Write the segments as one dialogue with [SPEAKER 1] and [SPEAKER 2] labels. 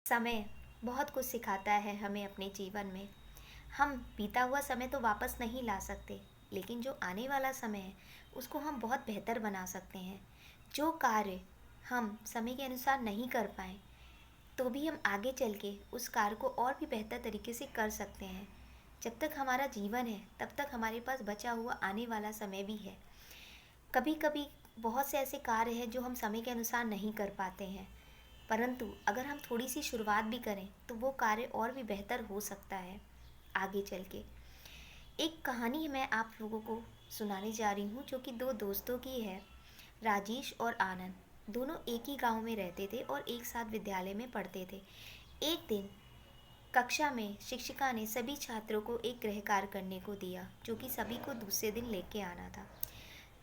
[SPEAKER 1] समय बहुत कुछ सिखाता है हमें अपने जीवन में। हम बीता हुआ समय तो वापस नहीं ला सकते, लेकिन जो आने वाला समय है उसको हम बहुत बेहतर बना सकते हैं। जो कार्य हम समय के अनुसार नहीं कर पाए, तो भी हम आगे चल के उस कार्य को और भी बेहतर तरीके से कर सकते हैं। जब तक हमारा जीवन है तब तक हमारे पास बचा हुआ आने वाला समय भी है। कभी कभी बहुत से ऐसे कार्य हैं जो हम समय के अनुसार नहीं कर पाते हैं, परंतु अगर हम थोड़ी सी शुरुआत भी करें तो वो कार्य और भी बेहतर हो सकता है आगे चल के। एक कहानी मैं आप लोगों को सुनाने जा रही हूँ जो कि दो दोस्तों की है, राजेश और आनंद। दोनों एक ही गांव में रहते थे और एक साथ विद्यालय में पढ़ते थे। एक दिन कक्षा में शिक्षिका ने सभी छात्रों को एक गृह कार्य करने को दिया जो कि सभी को दूसरे दिन लेके आना था।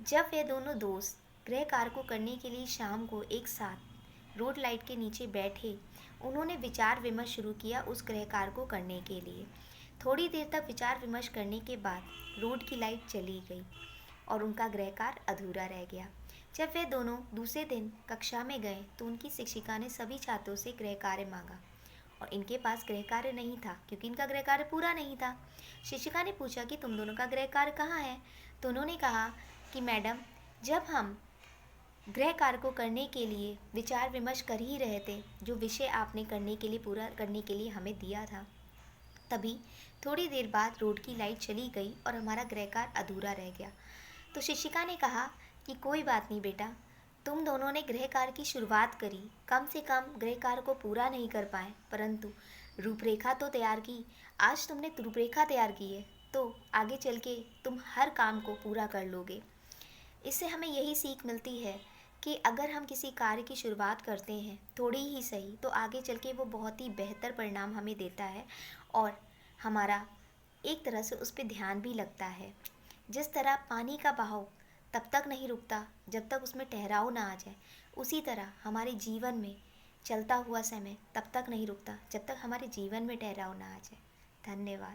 [SPEAKER 1] जब वे दोनों दोस्त गृह कार्य को करने के लिए शाम को एक साथ रोड लाइट के नीचे बैठे, उन्होंने विचार विमर्श शुरू किया उस गृह कार्य को करने के लिए। थोड़ी देर तक विचार विमर्श करने के बाद रोड की लाइट चली गई और उनका गृह कार्य अधूरा रह गया। जब वे दोनों दूसरे दिन कक्षा में गए तो उनकी शिक्षिका ने सभी छात्रों से गृह कार्य मांगा और इनके पास गृह कार्य नहीं था क्योंकि इनका गृह कार्य पूरा नहीं था। शिक्षिका ने पूछा कि तुम दोनों का गृह कार्य कहाँ है? तो उन्होंने कहा कि मैडम, जब हम गृह कार्य को करने के लिए विचार विमर्श कर ही रहे थे, जो विषय आपने करने के लिए पूरा करने के लिए हमें दिया था, तभी थोड़ी देर बाद रोड की लाइट चली गई और हमारा गृह कार्य अधूरा रह गया। तो शिक्षिका ने कहा कि कोई बात नहीं बेटा, तुम दोनों ने गृह कार्य की शुरुआत करी, कम से कम गृह कार्य को पूरा नहीं कर पाए, परंतु रूपरेखा तो तैयार की। आज तुमने रूपरेखा तैयार की है तो आगे चल के तुम हर काम को पूरा कर लोगे। इससे हमें यही सीख मिलती है कि अगर हम किसी कार्य की शुरुआत करते हैं थोड़ी ही सही, तो आगे चल के वो बहुत ही बेहतर परिणाम हमें देता है और हमारा एक तरह से उस पर ध्यान भी लगता है। जिस तरह पानी का बहाव तब तक नहीं रुकता जब तक उसमें ठहराव ना आ जाए, उसी तरह हमारे जीवन में चलता हुआ समय तब तक नहीं रुकता जब तक हमारे जीवन में ठहराव ना आ जाए। धन्यवाद।